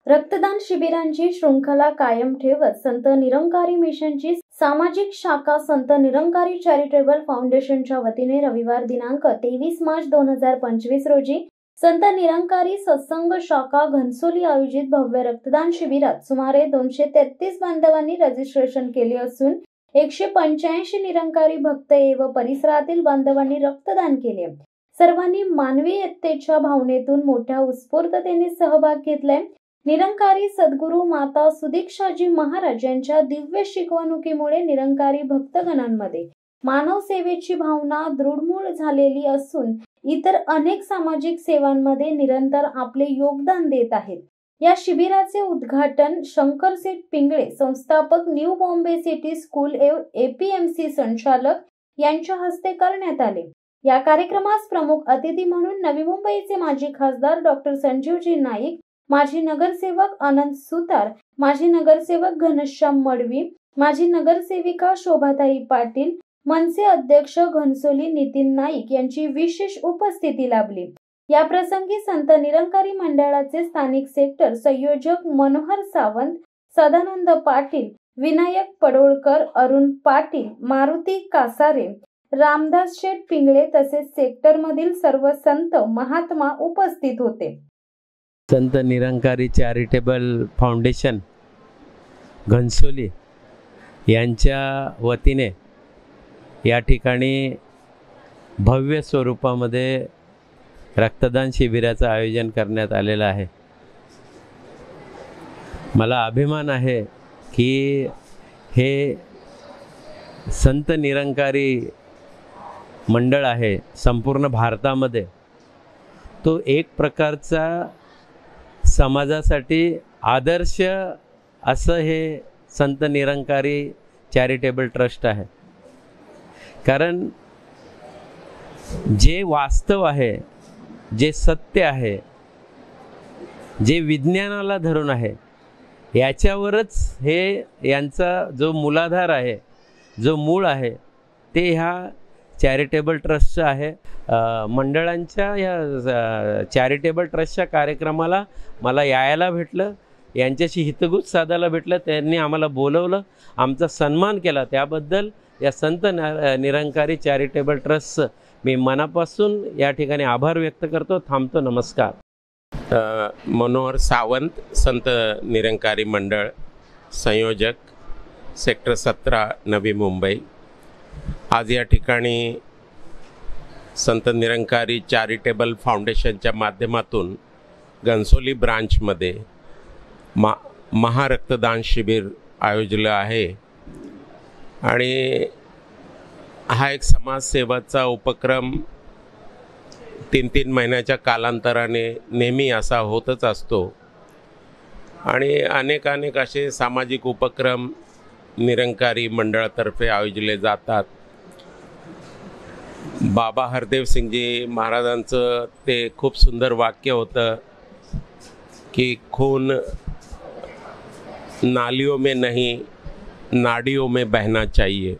रक्तदान शिबिरांची शृंखला कायम ठेवत संत निरंकारी मिशनची सामाजिक शाखा संत निरंकारी चॅरिटेबल फाउंडेशनच्या वतीने रविवार दिनांक 23 मार्च 2025 रोजी संत निरंकारी सत्संग शाखा घनसोली आयोजित भव्य रक्तदान शिबिरात सुमारे 233 बांधवांनी रजिस्ट्रेशन केले असून 185 निरंकारी भक्त व परिसरातील बांधवांनी रक्तदान केले। सर्वांनी मानवीयतेच्या भावनेतून मोठ्या उत्स्फूर्ततेने सहभाग घेतलाय। निरंकारी सद्गुरू माता सुदीक्षाजी महाराज यांच्या दिव्य शिकवणुकीमुळे निरंकारी भक्तगणांमध्ये मानव सेवेची भावना दृढमूळ झालेली असून इतर अनेक सामाजिक सेवांमध्ये निरंतर आपले योगदान देत आहेत। या शिबिराचे उद्घाटन शंकरसेठ पिंगळे संस्थापक new Bombay city school APMC संचालक यांच्या हस्ते करण्यात आले। या कार्यक्रमास प्रमुख अतिथी म्हणून नवी मुंबईचे माजी खासदार डॉक्टर संजीवजी नाईक, माजी नगरसेवक अनंत सुतार, माजी नगरसेवक घनश्याम मडवी, माजी नगरसेविका शोभाताई पाटील, मनसे अध्यक्ष घनसोली नितीन नाईक यांची विशेष उपस्थिती लाभली। या प्रसंगी संत निरंकारी मंडळाचे स्थानिक सेक्टर संयोजक मनोहर सावंत, सदानंद पाटील, विनायक पडोळकर, अरुण पाटील, मारुती कासारे, रामदास शेठ पिंगळे तसेच सेक्टरमधील सर्व संत महात्मा उपस्थित होते। संत निरंकारी चॅरिटेबल फाउंडेशन घनसोली यांच्या वतीने या ठिकाणी भव्य स्वरूपामध्ये रक्तदान शिबिराचं आयोजन करण्यात आलेलं आहे। मला अभिमान आहे की हे संत निरंकारी मंडळ आहे संपूर्ण भारतामध्ये, तो एक प्रकारचा समाजासाठी आदर्श असं हे संत निरंकारी चॅरिटेबल ट्रस्ट आहे। कारण जे वास्तव आहे, जे सत्य आहे, जे विज्ञानाला धरून आहे, याच्यावरच हे यांचा जो मूलाधार आहे, जो मूळ आहे, ते ह्या चॅरिटेबल ट्रस्टचं आहे। मंडळांच्या या चॅरिटेबल ट्रस्टच्या कार्यक्रमाला मला यायला भेटलं, यांच्याशी हितगुज साधायला भेटलं, त्यांनी आम्हाला बोलवलं, आमचा सन्मान केला, त्याबद्दल या संत निरंकारी चॅरिटेबल ट्रस्टचं मी मनापासून या ठिकाणी आभार व्यक्त करतो। थांबतो। नमस्कार। मनोहर सावंत, संत निरंकारी मंडळ संयोजक, सेक्टर 17 नवी मुंबई। आज या ठिकाणी संत निरंकारी चॅरिटेबल फाउंडेशनच्या माध्यमातून घनसोली ब्रांचमध्ये महारक्तदान शिबिर आयोजलं आहे आणि हा एक समाजसेवाचा उपक्रम 3-3 महिन्याच्या कालांतराने नेहमी असा होतच असतो आणि अनेक असे सामाजिक उपक्रम निरंकारी मंडळातर्फे आयोजले जातात। बाबा हरदेव सिंगजी महाराजांचं ते खूप सुंदर वाक्य होतं की खून नालियों में नहीं नाडियों में बहना चाहिए।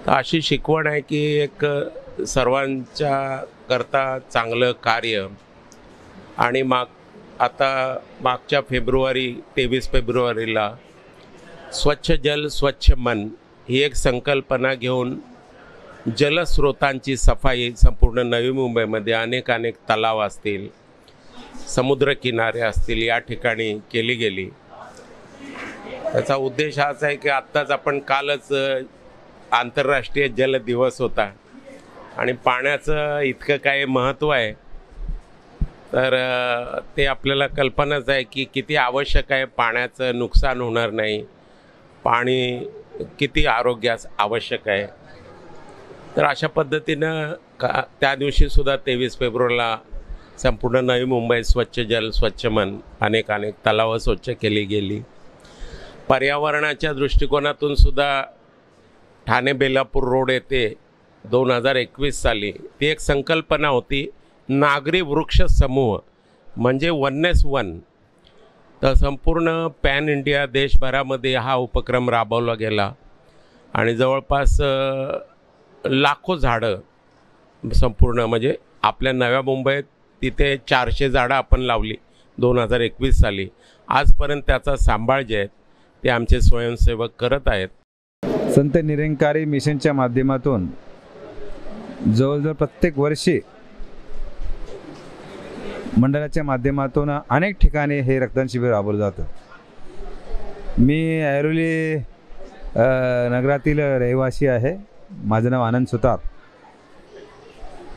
अशी शिकवण आहे की एक सर्वांच्या करता चांगलं कार्य आणि आता मागच्या 23 फेब्रुवारीला स्वच्छ जल स्वच्छ मन ही एक संकल्पना घेऊन जलस्रोतांची सफाई संपूर्ण नवी मुंबईमध्ये अनेक तलाव असतील, समुद्रकिनारे असतील, या ठिकाणी केली गेली। त्याचा उद्देश हाच आहे की आत्ताच आपण कालच आंतरराष्ट्रीय जल दिवस होता आणि पाण्याचं इतकं काय महत्त्व आहे तर ते आपल्याला कल्पनाच आहे की किती आवश्यक आहे, पाण्याचं नुकसान होणार नाही, पाणी किती आरोग्यास आवश्यक आहे। तर अशा पद्धतीनं त्या दिवशीसुद्धा 23 फेब्रुवारीला संपूर्ण नवी मुंबई स्वच्छ जल स्वच्छ मन अनेक तलावं स्वच्छ केली गेली। पर्यावरणाच्या दृष्टिकोनातून सुद्धा ठाणे बेलापूर रोड येथे 2021 साली ती एक संकल्पना होती, नागरी वृक्ष समूह म्हणजे वननेस वन। तर संपूर्ण पॅन इंडिया देशभरामध्ये हा उपक्रम राबवला गेला आणि जवळपास लाखो झाडं संपूर्ण म्हणजे आपल्या नव्या मुंबईत तिथे 400 झाडं आपण लावली, 2021 साली आजपर्यंत त्याचा सांभाळ जे आहे ते आमचे स्वयंसेवक करत आहेत. संत निरंकारी मिशनच्या माध्यमातून जवळजवळ प्रत्येक वर्षी मंडळाच्या माध्यमातून अनेक ठिकाणी हे रक्तदान शिबिर राबवलं जातं. मी ऐरोली नगरातील रहिवासी आहे. माझं नाव आनंद सुतार.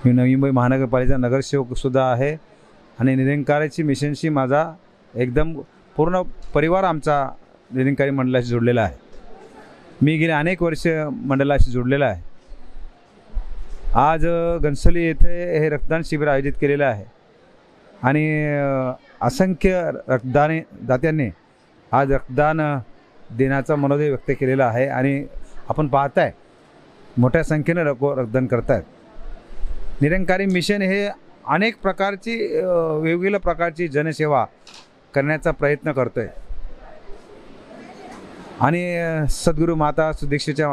मी नवी मुंबई महानगरपालिकेचा नगरसेवकसुद्धा आहे आणि निरंकाराची मिशनशी माझा एकदम पूर्ण परिवार आमचा निरंकारी मंडळाशी जोडलेला आहे. मी गेले अनेक वर्ष मंडळाशी जोडलेला आहे. आज घनसोली येथे हे रक्तदान शिबिर आयोजित केलेलं आहे आणि असंख्य दात्यांनी आज रक्तदान देण्याचा मनोदय व्यक्त केलेला आहे आणि आपण पाहताय मोठ्या संख्येनं रक्तदान करतायत. निरंकारी मिशन हे अनेक प्रकारची वेगवेगळ्या प्रकारची जनसेवा करण्याचा प्रयत्न करतो आहे आणि सद्गुरू माता सुदीक्षेच्या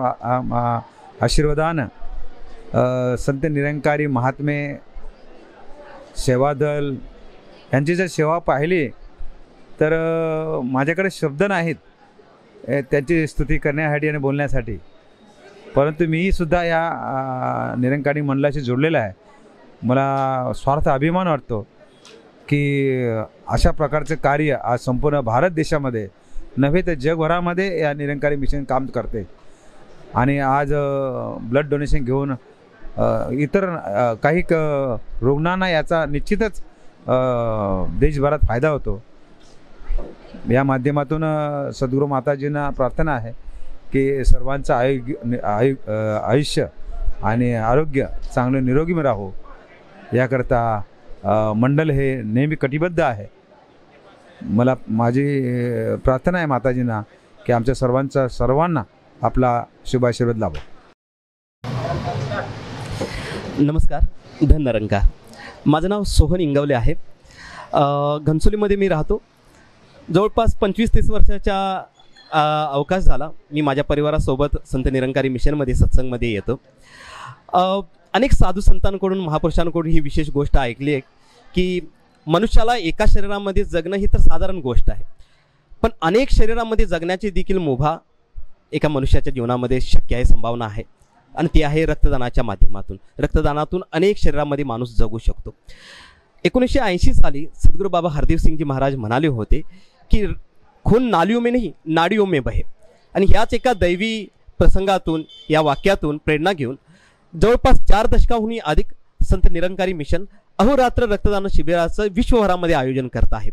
आशीर्वादानं संत निरंकारी महात्मे सेवादल यांची जर सेवा पाहिली तर माझ्याकडे शब्द नाहीत त्यांची स्तुती करण्यासाठी आणि बोलण्यासाठी. परंतु मीसुद्धा या निरंकारी मंडळाशी जोडलेला आहे. मला स्वार्थ अभिमान वाटतो की अशा प्रकारचं कार्य आज संपूर्ण भारत देशामध्ये नव्हे तर जगभरामध्ये या निरंकारी मिशन काम करते आणि आज ब्लड डोनेशन घेऊन इतर काही रुग्णांना याचा निश्चितच देशभरात फायदा होतो. या माध्यमातून सद्गुरू माताजींना प्रार्थना आहे की सर्वांचं आयुष्य आणि आरोग्य चांगलं निरोगी राहो याकरता मंडळ हे नेहमी कटिबद्ध आहे. मला माझी प्रार्थना आहे माताजींना की आमच्या सर्वांना आपला शुभाशीर्वाद लाभो. नमस्कार, धननिरंकार. माझं नाव सोहन इंगवले आहे. घनसोलीमध्ये मी राहतो. जवळपास 25-30 वर्षाचा अवकाश झाला. मी माझ्या परिवारासोबत संत निरंकारी मिशनमध्ये सत्संगमध्ये येतो. अनेक साधू संतांकडून महापुरुषांकडून ही विशेष गोष्ट ऐकली आहे की मनुष्याला एका शरीरामध्ये जगणं ही तर साधारण गोष्ट आहे, पण अनेक शरीरामध्ये जगण्याची देखील मुभा एका मनुष्याच्या जीवनामध्ये शक्य आहे, संभावना आहे आणि ती आहे रक्तदानाच्या माध्यमातून. रक्तदानातून अनेक शरीरामध्ये माणूस जगू शकतो. 1980 साली सद्गुरू बाबा हरदेव सिंगजी महाराज म्हणाले होते की खून नालियों में नहीं नाडियों में बहे. आणि ह्याच एका दैवी प्रसंगातून या वाक्यातून प्रेरणा घेऊन जवळपास 4 दशकाहून अधिक संत निरंकारी मिशन अहोरात्र रक्तदान शिबिराचं विश्वभरामध्ये आयोजन करत आहे.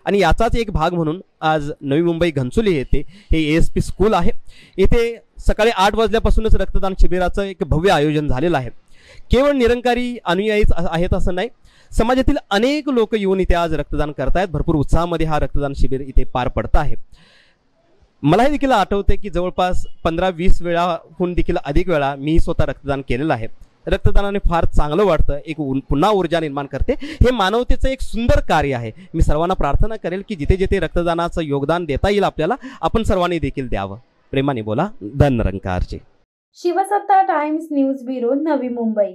आणि याचाच एक भाग म्हणून आज नवी मुंबई घनसोली येथे हे ASP स्कूल आहे. येथे सकाळी 8 वाजल्यापासूनच रक्तदान शिबिराचं एक भव्य आयोजन झालेलं आहे. केवळ निरंकारी अनुयायीच आहेत असं नाही, समाजातील अनेक लोक येऊन इथे आज रक्तदान करतायत. भरपूर उत्साहामध्ये हा रक्तदान शिबिर इथे पार पडत आहे. मलाही देखील आठवते की जवळपास 15-20 वेळाहून देखील अधिक वेळा मी स्वतः रक्तदान केलेलं आहे. रक्तदानाने फार चांगलं वाटतं, एक पुन्हा ऊर्जा निर्माण करते. हे मानवतेचं एक सुंदर कार्य आहे. मी सर्वांना प्रार्थना करेल की जिथे जिथे रक्तदानाचं योगदान देता येईल आपल्याला, आपण सर्वांनी देखील द्यावं. प्रेमाने बोला. धननिरंकारचे. शिवसत्ता times news bureau, Navi Mumbai.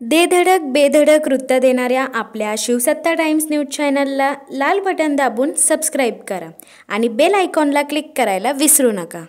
दे धडक बेधडक वृत्त देणाऱ्या आपल्या शिवसत्ता टाइम्स न्यूज चॅनलला लाल बटन दाबून सबस्क्राईब करा आणि बेल आयकॉनला क्लिक करायला विसरू नका.